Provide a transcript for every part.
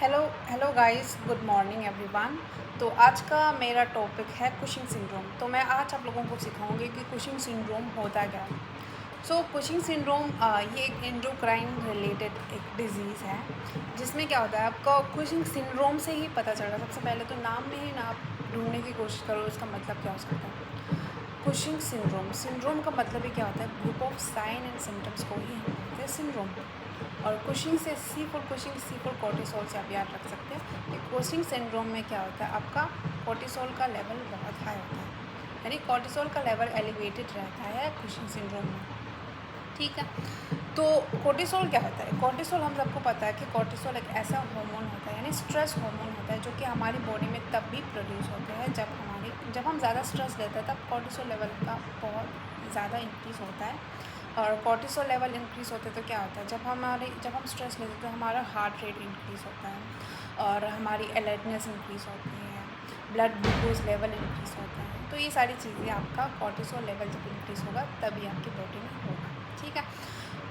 Hello hello guys, good morning everyone. तो आज का मेरा टॉपिक है कुशिंग सिंड्रोम। तो मैं आज आप लोगों को सिखाऊंगी कि कुशिंग सिंड्रोम होता क्या है। कुशिंग सिंड्रोम ये एक एंडोक्राइन रिलेटेड एक डिज़ीज़ है, जिसमें क्या होता है आपको कुशिंग सिंड्रोम से ही पता चल रहा है। सबसे पहले तो नाम में ही ना आप ढूंढने की कोशिश करो इसका मतलब क्या हो सकता है। कुशिंग सिंड्रोम सिंड्रोम का मतलब ही क्या होता है, group of sine and symptoms को ही हम कहते हैं सिंड्रोम। और कुशिंग से सी फॉर कोर्टिसोल से आप याद रख सकते हैं कि कुशिंग सिंड्रोम में क्या होता है, आपका कोर्टिसोल का लेवल बहुत हाई होता है, यानी कोर्टिसोल का लेवल एलिवेटेड रहता है कुशिंग सिंड्रोम में। ठीक है, तो कोर्टिसोल क्या होता है। कोर्टिसोल हम सबको पता है कि कोर्टिसोल एक ऐसा हार्मोन होता है, यानी स्ट्रेस हार्मोन होता है, जो कि हमारी बॉडी में तब भी प्रोड्यूस होता है जब हम ज़्यादा स्ट्रेस लेते हैं, तब कोर्टिसोल लेवल का बहुत ज़्यादा इंक्रीज़ होता है। और कोर्टिसोल लेवल इंक्रीज़ होते तो क्या होता है, जब हम स्ट्रेस लेते हैं तो हमारा हार्ट रेट इंक्रीज़ होता है और हमारी अलर्टनेस इंक्रीज़ होती है, ब्लड ग्लूकोज लेवल इंक्रीज़ होता है। तो ये सारी चीज़ें आपका कोर्टिसोल लेवल जब इंक्रीज़ होगा तभी आपकी बॉडी में होगा। ठीक है,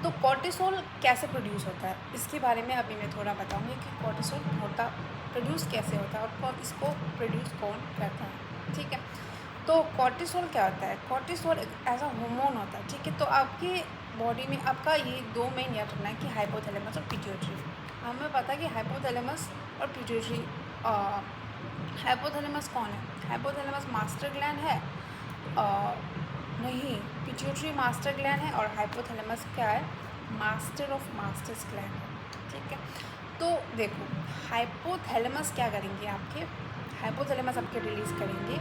तो कोर्टिसोल कैसे प्रोड्यूस होता है, इसके बारे में अभी मैं थोड़ा बताऊंगी कि कोर्टिसोल प्रोड्यूस कैसे होता है और इसको प्रोड्यूस कौन करता है। ठीक है, तो कोर्टिसोल क्या होता है। कोर्टिसोल एक ऐसा हार्मोन होता है, ठीक है। तो आपकी बॉडी में आपका ये दो मेन याद रखना है कि हाइपोथैलेमस और पिट्यूटरी। हमें पता है कि हाइपोथैलेमस और पिट्यूटरी। हाइपोथैलेमस कौन है, हाइपोथैलेमस मास्टर ग्लैंड है। नहीं, पिट्यूटरी मास्टर ग्लैंड है और हाइपोथैलेमस क्या है, मास्टर ऑफ मास्टर्स ग्लैंड है। ठीक है, तो देखो हाइपोथैलेमस क्या करेंगे, हाइपोथैलेमस आपके रिलीज़ करेंगे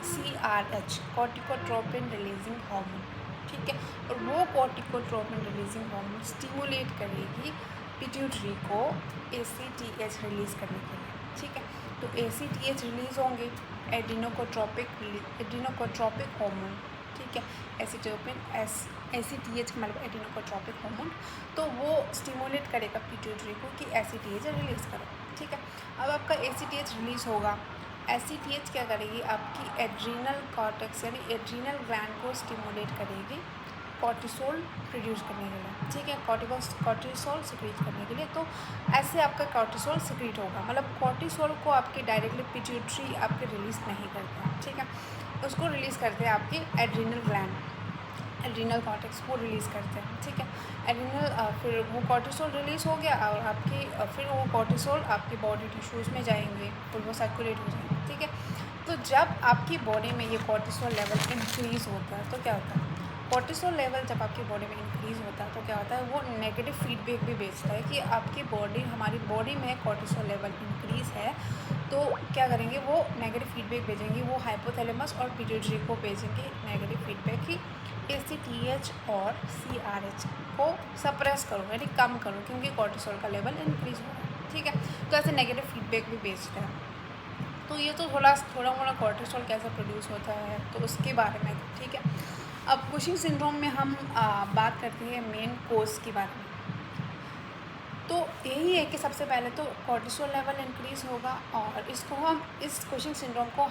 CRH, कॉर्टिकोट्रोपिन रिलीजिंग हार्मोन। ठीक है, और वो कॉर्टिकोट्रोपिन रिलीजिंग हार्मोन स्टिमुलेट करेगी पिट्यूटरी को ACTH रिलीज़ करने के लिए। ठीक है, तो ACTH रिलीज़ होंगे, एडिनोकोट्रोपिक हार्मोन। ठीक है, ACTH का मतलब एडिनोकोट्रोपिक हार्मोन, तो वो स्टिमुलेट करेगा पिट्यूटरी को कि ACTH रिलीज़ करो। ठीक है, अब आपका ACTH रिलीज़ होगा। ACTH क्या करेगी, आपकी एड्रीनल कॉर्टेक्स यानी एड्रीनल ग्लैंड को स्टिमुलेट करेगी कॉर्टिसोल प्रोड्यूस करने के लिए। ठीक है, कॉर्टिसोल सिक्रीट करने के लिए। तो ऐसे आपका कॉर्टिसोल सिक्रीट होगा, मतलब कॉर्टिसोल को आपकी डायरेक्टली पिट्यूटरी आपके रिलीज़ नहीं करते हैं। ठीक है, उसको रिलीज़ करते हैं आपकी एड्रीनल ग्लैंड, एड्रीनल कॉर्टेक्स को रिलीज़ करते हैं। ठीक है, फिर वो कॉर्टिसोल रिलीज़ हो गया और फिर वो कॉर्टिसोल आपकी बॉडी टिश्यूज़ में जाएंगे, फिर वो सर्कुलेट हो जाएंगे। ठीक है, तो जब आपकी बॉडी में ये कॉर्टिसोल लेवल इंक्रीज़ होता है तो क्या होता है, कॉर्टिसोल लेवल जब आपकी बॉडी में इंक्रीज़ होता है तो क्या होता है, वो नेगेटिव फीडबैक भी भेजता है कि हमारी बॉडी में कॉर्टिसोल लेवल इंक्रीज़ है। तो क्या करेंगे, वो नेगेटिव फीडबैक भेजेंगे, वो हाइपोथैलेमस और पिट्यूटरी को भेजेंगे नेगेटिव फीडबैक कि ACTH और CRH को सप्रेस करो, यानी कम करो, क्योंकि कॉर्टिसोल का लेवल इंक्रीज़ हो रहा है। ठीक है, तो ऐसे नेगेटिव फीडबैक भी भेजता है। तो ये तो थोड़ा मोड़ा कॉर्टिसोल कैसे प्रोड्यूस होता है तो उसके बारे में। ठीक है, अब कुशिंग सिंड्रोम में हम बात करते हैं मेन कोज के बारे में। तो यही है कि सबसे पहले तो कॉर्टिसोल लेवल इंक्रीज़ होगा और इस कुशिंग सिंड्रोम को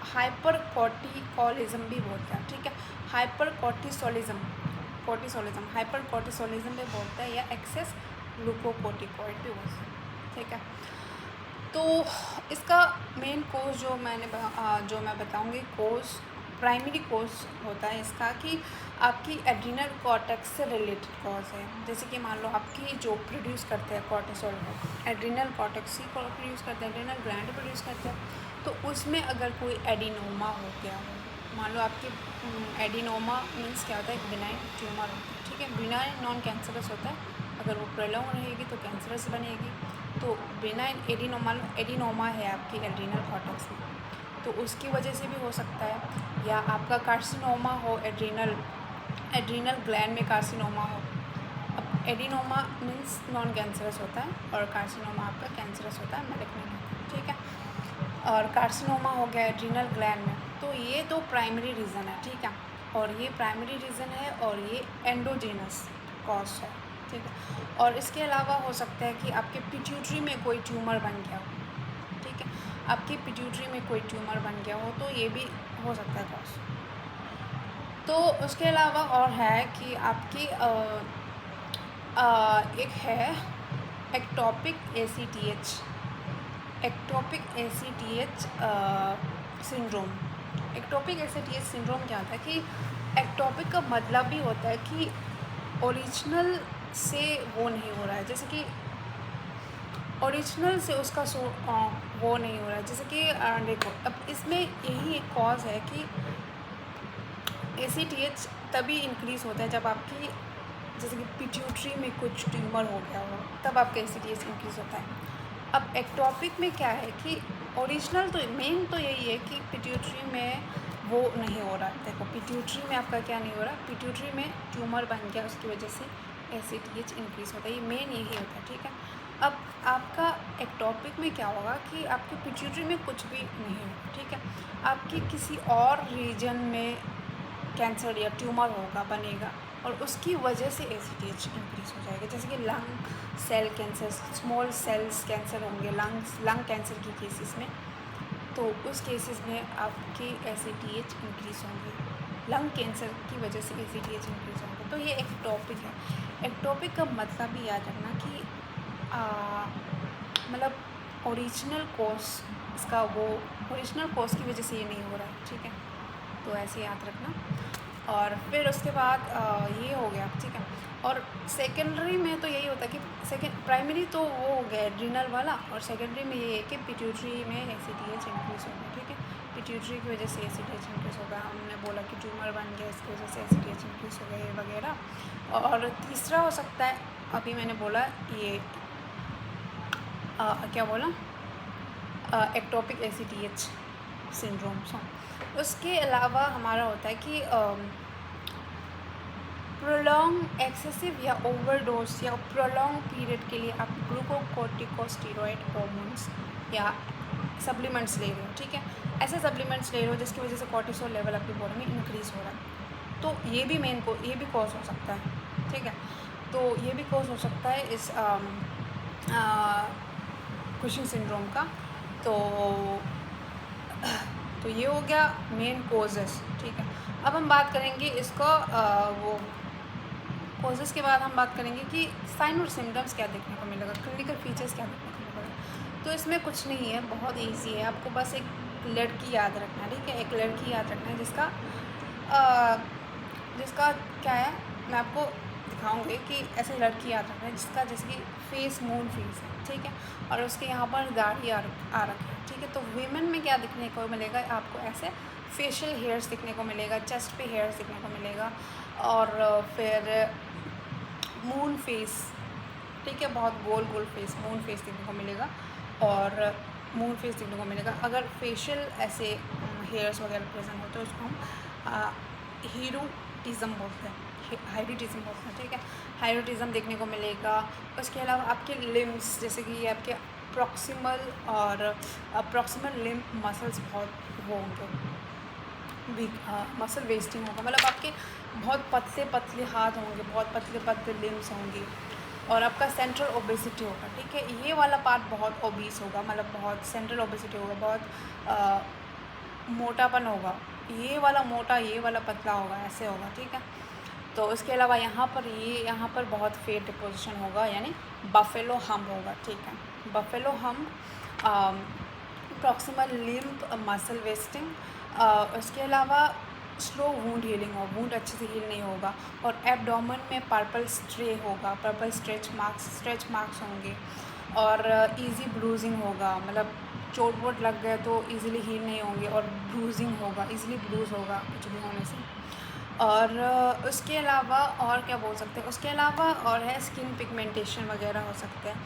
हाइपर कॉर्टिकोलिज्म भी बोलते हैं। ठीक है, हाइपर कॉर्टिसोलिज्म हाइपर कॉर्टिसोलिज्म भी बोलते हैं, या एक्सेस ग्लूकोकोर्टिकॉइड भी बोलते हैं। ठीक है, तो इसका मेन कोज जो मैं बताऊंगी, प्राइमरी कोज होता है इसका कि आपकी एड्रीनल कॉर्टेक्स से रिलेटेड कॉज है। जैसे कि मान लो आपकी जो प्रोड्यूस करते हैं कॉर्टिसोल को एड्रीनल कॉर्टेक्स ही प्रोड्यूस करते हैं, एड्रीनल ग्लैंड प्रोड्यूस करते हैं। तो उसमें अगर कोई एडिनोमा हो गया हो, मान लो आपकी एडिनोमा मीन्स क्या होता है, एक बिनाइन ट्यूमर होता है। ठीक है, बिनाइन नॉन कैंसरस होता है, अगर वो प्रोलॉन्ग रहेगी तो कैंसरस बनेगी। तो बिनाइन एडिनोमा है आपकी एड्रीनल कॉर्टेक्स में, तो उसकी वजह से भी हो सकता है, या आपका कार्सिनोमा हो, एड्रीनल ग्लैंड में कार्सिनोमा हो। अब एडिनोमा मीन्स नॉन कैंसरस होता है और कार्सिनोमा आपका कैंसरस होता है, मैलिग्नेंट होता है। ठीक है, और कार्सिनोमा हो गया एड्रीनल ग्लैंड में। तो ये दो प्राइमरी रीज़न है। ठीक है, और ये प्राइमरी रीज़न है और ये एंडोजेनस कॉज है। ठीक है, और इसके अलावा हो सकता है कि आपके पिट्यूटरी में कोई ट्यूमर बन गया हो। ठीक है, आपकी पिट्यूटरी में कोई ट्यूमर बन गया हो तो ये भी हो सकता है कॉज। तो उसके अलावा और है कि आपकी एक है ectopic ACTH, ectopic ACTH syndrome. Ectopic ACTH syndrome क्या होता है कि एक्टोपिक का मतलब भी होता है कि ओरिजिनल से वो नहीं हो रहा है, जैसे कि ओरिजिनल से उसका वो नहीं हो रहा है, जैसे कि देखो अब इसमें यही एक कॉज है कि ACTH तभी इंक्रीज़ होता है जब आपकी जैसे कि पिट्यूटरी में कुछ ट्यूमर हो गया हो, तब आपका ACTH इंक्रीज़ होता है। अब एक्टोपिक में क्या है कि ओरिजिनल तो मेन तो यही है कि पिट्यूटरी में वो नहीं हो रहा। देखो पिट्यूटरी में आपका क्या नहीं हो रहा, पिट्यूटरी में ट्यूमर बन गया, उसकी वजह से ACTH इंक्रीज़ होता है, ये मेन यही होता है, ठीक है। अब आपका एक्टोपिक में क्या होगा कि आपकी पिट्यूटरी में कुछ भी नहीं होगा, ठीक है। आपकी किसी और रीजन में कैंसर या ट्यूमर होगा, बनेगा, और उसकी वजह से ACTH इंक्रीज़ हो जाएगा, जैसे कि lung cell cancer, small cells cancer होंगे लंग कैंसर की केसेस में, तो उस केसेस में आपकी ACTH इंक्रीज़ होंगे, लंग कैंसर की वजह से ACTH इंक्रीज़ होंगे। तो ये एक्टोपिक है। एक्टोपिक का मतलब भी याद रखना कि मतलब ओरिजिनल कोर्स इसका वो ओरिजिनल कोर्स की वजह से ये नहीं हो रहा है, ठीक है। तो ऐसे याद रखना। और फिर उसके बाद ये हो गया, ठीक है। और सेकेंडरी में तो यही होता है कि प्राइमरी तो वो हो गया एड्रिनल वाला, और सेकेंडरी में ये है कि पिट्यूटरी में ACTH इंक्रीज़ होगा, ठीक है। पिट्यूटरी की वजह से ACTH इंक्रीज़ होगा, हमने बोला कि ट्यूमर बन गया, इसकी वजह से ACTH इंक्रीज़ हो गया, ये वगैरह। और तीसरा हो सकता है, अभी मैंने बोला ये क्या बोला, एक्टोपिक ACTH सिंड्रोम। उसके अलावा हमारा होता है कि प्रोलॉन्ग एक्सेसिव या ओवरडोज या प्रोलॉन्ग पीरियड के लिए आप ग्लूकोकॉर्टिकोस्टेरॉइड हार्मोन्स या सप्लीमेंट्स ले रहे हो, ठीक है। ऐसे सप्लीमेंट्स ले रहे हो जिसकी वजह से कॉर्टिसोल लेवल आपकी बॉडी में इंक्रीज़ हो रहा है, तो ये भी ये भी कॉज हो सकता है, ठीक है। तो ये भी कॉज हो सकता है इस कुशिंग सिंड्रोम का। तो ये हो गया मेन कॉजेस, ठीक है। अब हम बात करेंगे इसको वो कॉजेस के बाद हम बात करेंगे कि साइन और सिम्टम्स क्या देखने को मिलेगा, क्लिनिकल फीचर्स क्या देखने को मिलेगा। तो इसमें कुछ नहीं है, बहुत ईजी है, आपको बस एक लड़की याद रखना है, ठीक है। एक लड़की याद रखना है जिसका क्या है, मैं आपको दिखाऊंगी कि ऐसे लड़की याद रखना है जिसका जैसे कि फेस मून फेस है, ठीक है, और उसके यहाँ पर दाढ़ी आ रखी है, ठीक है। तो वीमेन में क्या दिखने को मिलेगा आपको, ऐसे फेशियल हेयर्स दिखने को मिलेगा, चेस्ट पे हेयर्स दिखने को मिलेगा, और फिर मून फेस, ठीक है, बहुत गोल गोल फेस, मून फेस देखने को मिलेगा, और मून फेस देखने को मिलेगा। अगर फेशियल ऐसे हेयर्स वगैरह प्रेजेंट होते हैं उसको हम हीरोटिज़म बोलते हैं, हाइरोटिज़म बोलते हैं, ठीक है। हाइरोटिज़म देखने को मिलेगा। उसके अलावा आपके लिम्स, जैसे कि आपके प्रॉक्सिमल लिम्फ मसल्स बहुत वो होंगे, वीक, मसल वेस्टिंग होगा, मतलब आपके बहुत पतले पतले हाथ होंगे, बहुत पतले पतले लिम्स होंगे, और आपका सेंट्रल ओबेसिटी होगा, ठीक है। ये वाला पार्ट बहुत ओबीस होगा, मतलब बहुत सेंट्रल ओबेसिटी होगा, बहुत मोटापन होगा, ये वाला मोटा, ये वाला पतला होगा, ऐसे होगा, ठीक है। तो उसके अलावा यहाँ पर बहुत फेट डिपोजिशन होगा, यानी बफेलो हम्प होगा, ठीक है। Buffalo hump, proximal lymph muscle wasting, उसके अलावा स्लो वूंड हीलिंग हो, वूंड अच्छे से हील नहीं होगा, और एब्डोमेन में पर्पल स्ट्रेच मार्क्स होंगे, और इजी ब्रूजिंग होगा, मतलब चोट वोट लग गए तो इजीली हील नहीं होंगे, और ब्रूजिंग होगा, इजीली ब्रूज होगा कुछ भी होने से। और उसके अलावा और क्या बोल सकते हैं, उसके अलावा और है स्किन पिगमेंटेशन वगैरह हो सकते हैं।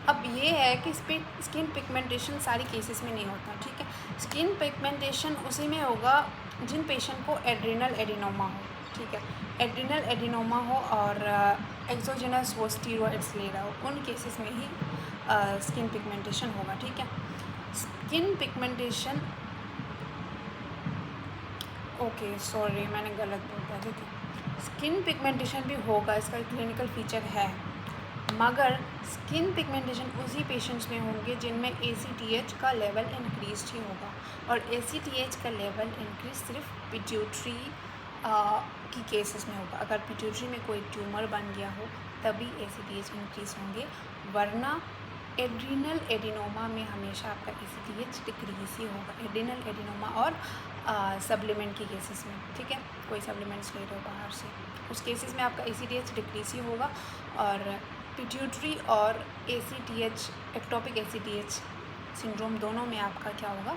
अब ये है कि स्किन पिगमेंटेशन सारी केसेस में नहीं होता, ठीक है। स्किन पिगमेंटेशन उसी में होगा जिन पेशेंट को एड्रिनल एडिनोमा हो, ठीक है, एड्रिनल एडिनोमा हो, और एक्सोजेनस वो स्टीरॉइड्स ले रहा हो, उन केसेस में ही स्किन पिगमेंटेशन होगा, ठीक है। स्किन पिगमेंटेशन, ओके सॉरी मैंने गलत बोल दिया, ठीक है। स्किन पिगमेंटेशन भी होगा, इसका क्लिनिकल फीचर है, मगर स्किन पिगमेंटेशन उसी पेशेंट्स में होंगे जिनमें ACTH का लेवल इंक्रीज ही होगा, और ACTH का लेवल इंक्रीज सिर्फ पिट्यूटरी की केसेस में होगा। अगर पिट्यूटरी में कोई ट्यूमर बन गया हो तभी ACTH इंक्रीज होंगे, वरना एड्रीनल एडिनोमा में हमेशा आपका ACTH डिक्रीज ही होगा, एड्रीनल एडिनोमा और सप्लीमेंट के केसेस में, ठीक है, कोई सप्लीमेंट्स ले रहे हो बाहर से, उस केसेस में आपका ACTH डिक्रीज ही होगा। और पिट्यूटरी और ACTH, एक्टोपिक ACTH सिंड्रोम दोनों में आपका क्या होगा,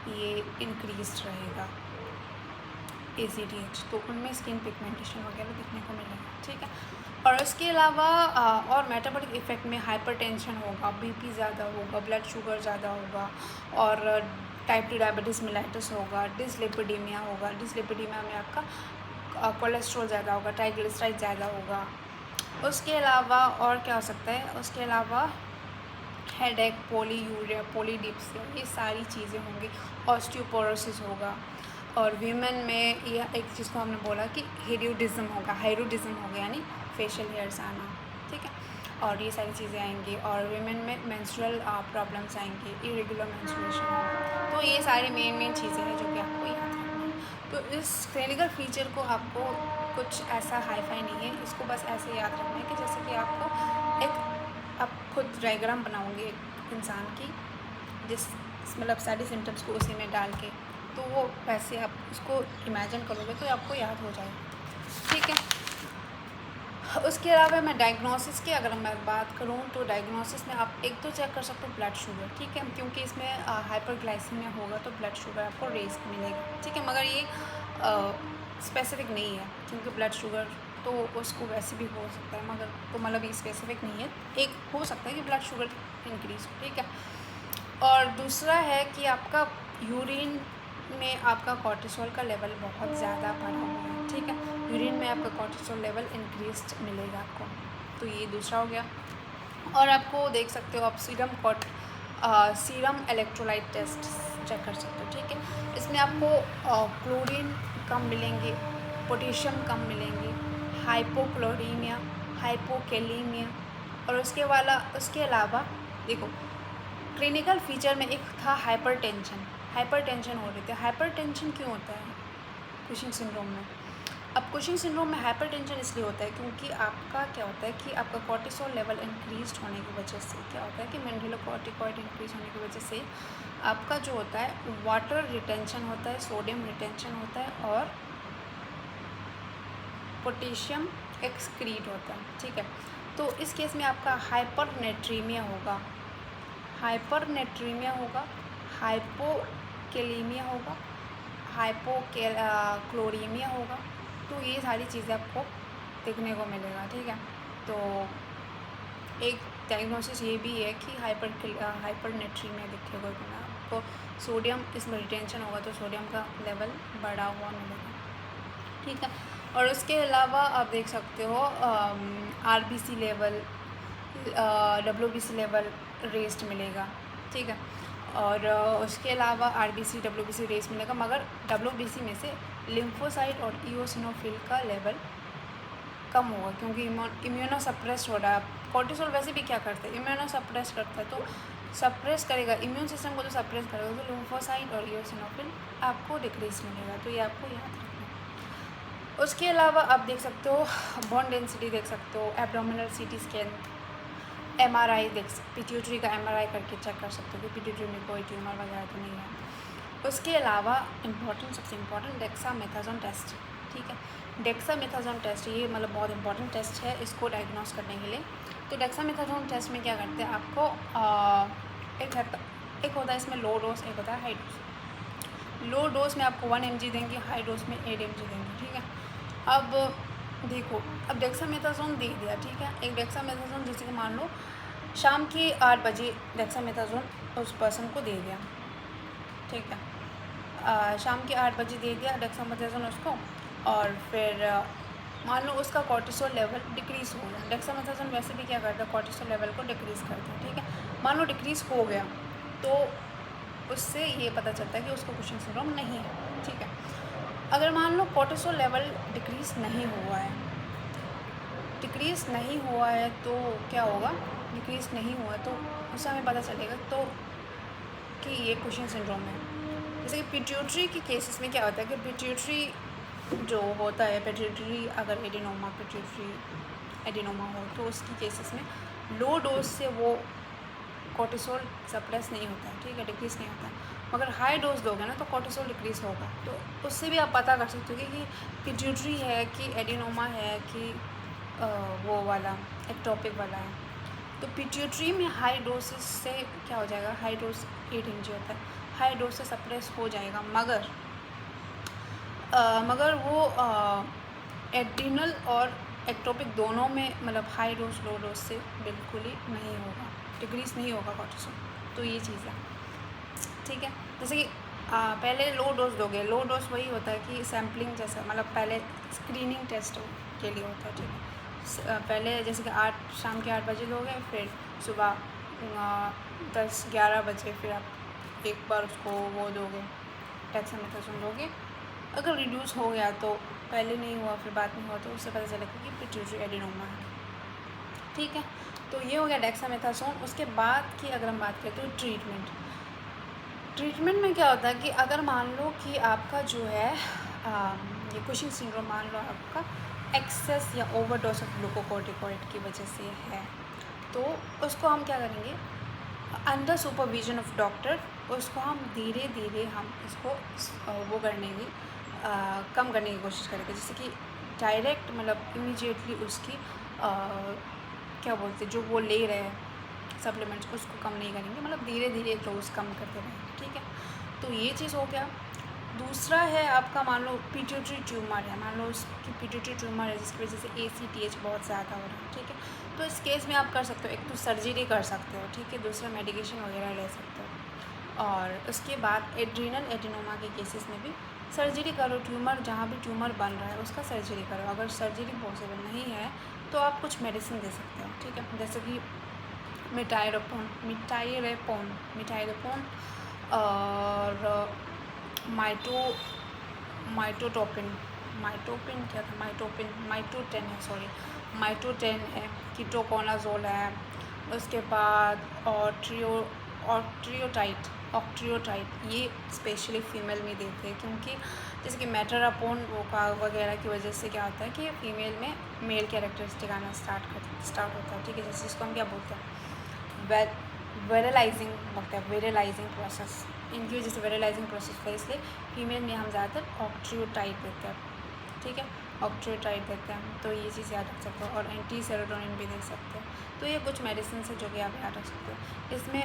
ये इंक्रीज रहेगा ACTH, तो उनमें स्किन पिगमेंटेशन वगैरह देखने को मिलेगा, ठीक है। और उसके अलावा और मेटाबॉलिक इफ़ेक्ट में हाइपरटेंशन होगा, BP ज़्यादा होगा, ब्लड शुगर ज़्यादा होगा, और टाइप 2 डायबिटीज़ मेलाइटिस होगा, डिसलिपिडीमिया होगा, डिसलिपिडीमिया में आपका कोलेस्ट्रॉल ज़्यादा होगा, ट्राइग्लिसराइड ज़्यादा होगा। उसके अलावा और क्या हो सकता है, उसके अलावा हेडेक, पॉलीयूरिया, पॉलीडिप्सिया, ये सारी चीज़ें होंगी, ऑस्टियोपोरोसिस होगा। और वीमेन में यह एक चीज़ को हमने बोला कि हिरोडिज्म होगा, हाइरोडिज्म होगा, यानी फेशियल हेयर्स आना, ठीक है, और ये सारी चीज़ें आएंगी। और वीमेन में मेंस्ट्रुअल प्रॉब्लम्स आएंगे, इरेगुलर मेंस्ट्रुएशन होगा। तो ये सारी मेन चीज़ें हैं जो कि आपको याद रखना है। तो इस क्लिनिकल फीचर को आपको कुछ ऐसा हाईफाई नहीं है, इसको बस ऐसे याद रखना है कि जैसे कि आपको आप खुद डायग्राम बनाओगे एक इंसान की, जिस मतलब सारे सिम्टम्स को उसी में डाल के, तो वो वैसे आप उसको इमेजिन करोगे तो आपको याद हो जाएगा, ठीक है। उसके अलावा मैं डायग्नोसिस की अगर मैं बात करूँ तो डायग्नोसिस में आप एक तो चेक कर सकते हो ब्लड शुगर, ठीक है, क्योंकि इसमें हाइपरग्लाइसीमिया होगा तो ब्लड शुगर आपको रेज मिलेगा, ठीक है, मगर ये स्पेसिफिक नहीं है, क्योंकि ब्लड शुगर तो उसको वैसे भी हो सकता है, मगर तो मतलब ये स्पेसिफिक नहीं है, एक हो सकता है कि ब्लड शुगर इंक्रीज हो, ठीक है। और दूसरा है कि आपका यूरिन में आपका कॉर्टिसोल का लेवल बहुत ज़्यादा बढ़ा हुआ है, ठीक है, यूरिन में आपका कॉर्टिसोल लेवल इंक्रीज मिलेगा आपको, तो ये दूसरा हो गया। और आपको देख सकते हो आप सीरम इलेक्ट्रोलाइट टेस्ट चेक कर सकते हो, ठीक है, इसमें आपको क्लोरीन कम मिलेंगे, पोटेशियम कम मिलेंगे, हाइपोक्लोरीमिया, हाइपोकेलीमिया, और उसके अलावा देखो क्लिनिकल फीचर में एक था हाइपरटेंशन हो रही थी। हाइपरटेंशन क्यों होता है कुशिंग सिंड्रोम में? अब कुशिंग सिंड्रोम में हाइपरटेंशन इसलिए होता है क्योंकि आपका क्या होता है कि आपका कॉर्टिसोल लेवल इंक्रीज होने की वजह से क्या होता है कि मेंडलोकॉर्टिकॉइड इंक्रीज होने की वजह से आपका जो होता है वाटर रिटेंशन होता है, सोडियम रिटेंशन होता है, और पोटेशियम एक्सक्रीट होता है, ठीक है। तो इस केस में आपका हाइपरनेट्रीमिया होगा, हाइपोकेलीमिया होगा, हाइपोक्लोरीमिया होगा, तो ये सारी चीज़ें आपको देखने को मिलेगा, ठीक है। तो एक डायग्नोसिस ये भी है कि हाइपरनेट्रीमिया दिखेगा, आपको सोडियम इसमें रिटेंशन होगा तो सोडियम का लेवल बढ़ा हुआ मिलेगा, ठीक है। और उसके अलावा आप देख सकते हो RBC level, WBC level rest मिलेगा, ठीक है। और उसके अलावा RBC WBC रेस्ट मिलेगा, मगर WBC में से लिम्फोसाइट और इओसिनोफिल का लेवल कम होगा, क्योंकि इम्यूनो सप्रेस हो रहा है। कॉर्टिसोल वैसे भी क्या करता है, इम्यूनो सप्रेस करता है, तो सप्रेस करेगा इम्यून सिस्टम को, तो सप्रेस करेगा, तो लिम्फोसाइट और इओसिनोफिल आपको डिक्रीज मिलेगा, तो ये आपको याद रखना है। उसके अलावा आप देख सकते हो बोन डेंसिटी देख सकते हो, abdominal CT scan, MRI pituitary का MRI करके चेक कर सकते हो कि पिट्यूटरी में कोई ट्यूमर वगैरह तो नहीं है। उसके अलावा सबसे इम्पॉर्टेंट डेक्सामेथासोन टेस्ट, ठीक है। डेक्सामेथासोन टेस्ट ये मतलब बहुत इंपॉर्टेंट टेस्ट है इसको डायग्नोस करने के लिए। तो डेक्सामेथासोन टेस्ट में क्या करते हैं, आपको एक होता है इसमें लो डोज, एक होता है हाई डोज। लो डोज में आपको 1 mg देंगे, हाई डोज में 8 mg देंगे, ठीक है। अब देखो, अब डेक्सामेथासोन दे दिया, ठीक है, एक डेक्सामेथासोन जैसे कि मान लो शाम के 8 बजे डेक्सामेथासोन उस पर्सन को दे दिया, ठीक है, शाम के 8 बजे दे दिया डेक्सामेथासोन उसको, और फिर मान लो उसका कॉर्टिसोल लेवल डिक्रीज़ हो गया। डेक्सामेथासोन वैसे भी क्या करता है, कॉर्टिसोल लेवल को डिक्रीज़ करता है, ठीक है। मान लो डिक्रीज़ हो गया तो उससे ये पता चलता है कि उसको कुशिंग सिंड्रोम नहीं है, ठीक है। अगर मान लो कॉर्टिसोल लेवल डिक्रीज़ नहीं हुआ है तो क्या होगा, डिक्रीज़ नहीं हुआ तो उससे हमें पता चलेगा तो कि ये कुशिंग सिंड्रोम है। जैसे कि पिट्यूटरी के केसेस में क्या होता है कि पिट्यूटरी जो होता है, पिट्यूटरी अगर पिट्यूटरी एडिनोमा हो तो उसकी केसेस में लो डोज से वो कोर्टिसोल सप्रेस नहीं होता है, ठीक है, डिक्रीज़ नहीं होता है। मगर हाई डोज दोगे ना तो कोर्टिसोल डिक्रीज़ होगा। तो उससे भी आप पता कर सकते हो कि पिट्यूटरी है कि एडिनोमा है कि वो वाला एक्टोपिक वाला है। तो पिट्यूटरी में हाई डोसेस से क्या हो जाएगा, हाई डोज 8 mg होता है, हाई डोज से सप्रेस हो जाएगा, मगर वो एड्रिनल और एक्टोपिक दोनों में मतलब हाई डोज लो डोज से बिल्कुल ही नहीं होगा, डिक्रीज़ नहीं होगा कोर्टिसोल। तो ये चीज़ है, ठीक है। जैसे कि पहले लो डोज दोगे, लो डोज वही होता है कि सैम्पलिंग जैसा, मतलब पहले स्क्रीनिंग टेस्ट के लिए होता है, ठीक है। पहले जैसे कि शाम के 8 बजे दोगे, फिर सुबह 10-11 बजे फिर आप एक बार उसको वो दोगे, डेक्सामेथासोन दोगे। अगर रिड्यूस हो गया तो पहले नहीं हुआ फिर बाद में हुआ तो उससे पता चलेगा कि पिट्यूटरी एडिनोमा है, ठीक है। तो ये हो गया डेक्सामेथासोन। उसके बाद की अगर हम बात करें तो ट्रीटमेंट में क्या होता है कि अगर मान लो कि आपका जो है ये कुशिंग सिंड्रोम, मान लो आपका एक्सेस या ओवरडोज ऑफ ग्लूकोकॉर्टिकॉइड की वजह से है, तो उसको हम क्या करेंगे, अंडर सुपरविजन ऑफ डॉक्टर उसको हम धीरे धीरे हम इसको वो करने की कम करने की कोशिश करेंगे। जैसे कि डायरेक्ट मतलब इमीडिएटली उसकी क्या बोलते जो वो ले रहे हैं सप्लीमेंट्स उसको कम नहीं करेंगे, मतलब धीरे धीरे डोज कम करते रहेंगे, ठीक है। तो ये चीज़ हो गया। दूसरा है आपका, मान लो पिट्यूटरी ट्यूमर है, मान लो उसकी पिट्यूटरी ट्यूमर है जिसकी वजह से ACTH बहुत ज़्यादा हो रहा है, ठीक है। तो इस केस में आप कर सकते हो, एक तो सर्जरी कर सकते हो, ठीक है, दूसरा मेडिकेशन वगैरह ले सकते हो। और उसके बाद एड्रीनल एडिनोमा के केसेस में भी सर्जरी करो, ट्यूमर जहाँ भी ट्यूमर बन रहा है उसका सर्जरी करो। अगर सर्जरी पॉसिबल नहीं है तो आप कुछ मेडिसिन दे सकते हो, ठीक है, जैसे कि मिटाइरेपोन और माइटोटेन है, कीटोकोनाजोल है। उसके बाद ऑक्ट्रियोटाइट ये स्पेशली फीमेल में देते हैं, क्योंकि जैसे कि मेटरापोन वगैरह की वजह से क्या होता है कि फीमेल में मेल कैरेक्टरिस्टिक आना स्टार्ट होता है, ठीक है। जैसे इसको हम क्या बोलते हैं, वेरलाइजिंग बोलते हैं, वेरलाइजिंग प्रोसेस। इनकी वजह से वेरलाइजिंग प्रोसेस है, इसलिए फीमेल में हम ज़्यादातर ऑक्ट्रियोटाइट देते हैं, ठीक है, ऑक्ट्रियोटाइट देते हैं। तो ये चीज़ याद रख सकते हो। और एंटी सेरोटोनिन भी दे सकते हैं। तो ये कुछ मेडिसिन है जो कि आप याद रख सकते हो। इसमें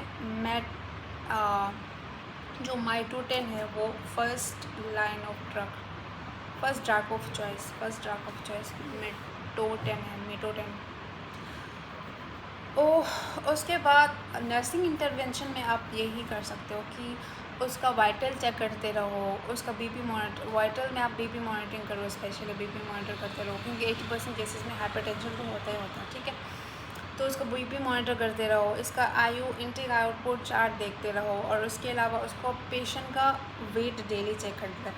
जो माइटोटेन है वो फर्स्ट ड्रग ऑफ चॉइस मिटोटेन। उसके बाद नर्सिंग इंटरवेंशन में आप यही कर सकते हो कि उसका वाइटल चेक करते रहो, उसका बीपी मॉनिटर, वाइटल में आप बीपी मॉनिटरिंग करो, स्पेशली बीपी मॉनिटर करते रहो, क्योंकि 80% केसेस में हाइपरटेंशन तो होता ही होता है, ठीक है। तो उसका बीपी मॉनिटर करते रहो, इसका इनटेक आउटपुट चार्ट देखते रहो, और उसके अलावा उसको पेशेंट का वेट डेली चेक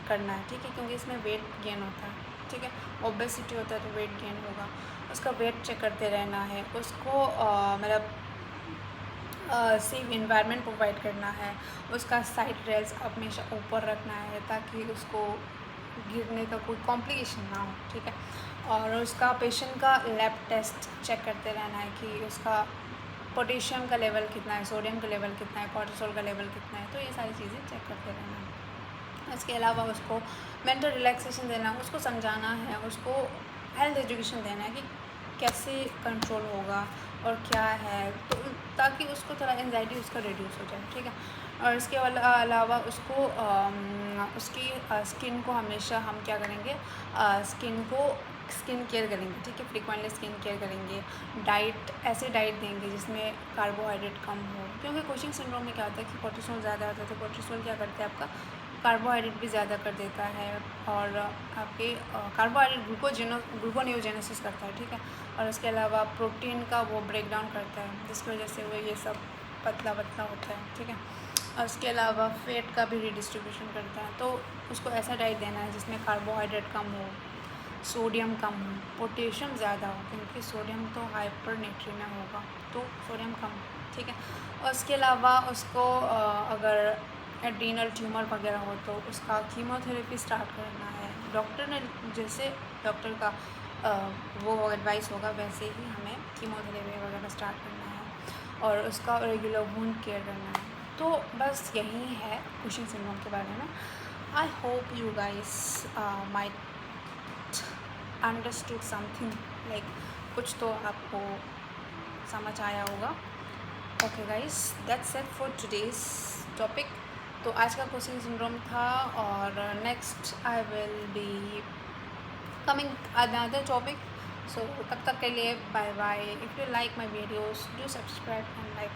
करना है, ठीक है, क्योंकि इसमें वेट गेन होता है, ठीक है, ओबेसिटी होता है तो वेट गेन होगा। उसका वेट चेक करते रहना है, उसको मतलब सेफ इन्वायरमेंट प्रोवाइड करना है, उसका साइड रेल्स हमेशा ऊपर रखना है ताकि उसको गिरने का कोई कॉम्प्लिकेशन ना हो, ठीक है। और उसका पेशेंट का लैब टेस्ट चेक करते रहना है कि उसका पोटेशियम का लेवल कितना है, सोडियम का लेवल कितना है, कोर्टिसोल का लेवल कितना है, तो ये सारी चीज़ें चेक करते रहना है। इसके अलावा उसको मेंटल रिलैक्सेशन देना, उसको समझाना है, उसको हेल्थ एजुकेशन देना है कि कैसे कंट्रोल होगा और क्या है, तो ताकि उसको थोड़ा एंजाइटी उसका रिड्यूस हो जाए, ठीक है। और इसके अलावा उसको उसकी स्किन को हमेशा हम क्या करेंगे, स्किन केयर करेंगे, ठीक है, फ्रिक्वेंटली स्किन केयर करेंगे। ऐसे डाइट देंगे जिसमें कार्बोहाइड्रेट कम हो, क्योंकि कुशिंग सिंड्रोम में क्या होता है कि कोर्टिसोल ज़्यादा होता है, तो कोर्टिसोल क्या करता है आपका कार्बोहाइड्रेट भी ज़्यादा कर देता है, और आपके कार्बोहाइड्रेट ग्लूकोनियोजेनेसिस करता है, ठीक है। और उसके अलावा प्रोटीन का वो ब्रेक डाउन करता है, जिसकी वजह से वो ये सब पतला होता है, ठीक है। और उसके अलावा फेट का भी रिडिस्ट्रीब्यूशन करता है। तो उसको ऐसा डाइट देना है जिसमें कार्बोहाइड्रेट कम हो, सोडियम कम हो, पोटेशियम ज़्यादा हो, क्योंकि सोडियम तो हाइपरनेट्री में होगा, तो सोडियम कम, ठीक है। और उसके अलावा उसको अगर एड्रीनल ट्यूमर वगैरह हो तो उसका कीमोथेरेपी स्टार्ट करना है। डॉक्टर ने जैसे डॉक्टर का वो एडवाइस होगा वैसे ही हमें कीमोथेरेपी वगैरह स्टार्ट करना है और उसका रेगुलर वुंड केयर करना है। तो बस यही है कुशिंग सिंड्रोम के बारे में। I hope you guys might understood something, like कुछ तो आपको समझ आया होगा। Okay guys, that's it for today's topic. तो आज का कुशिंग सिंड्रोम था और next I will be coming another topic. So तब तक के लिए bye bye. If you like my videos do subscribe and like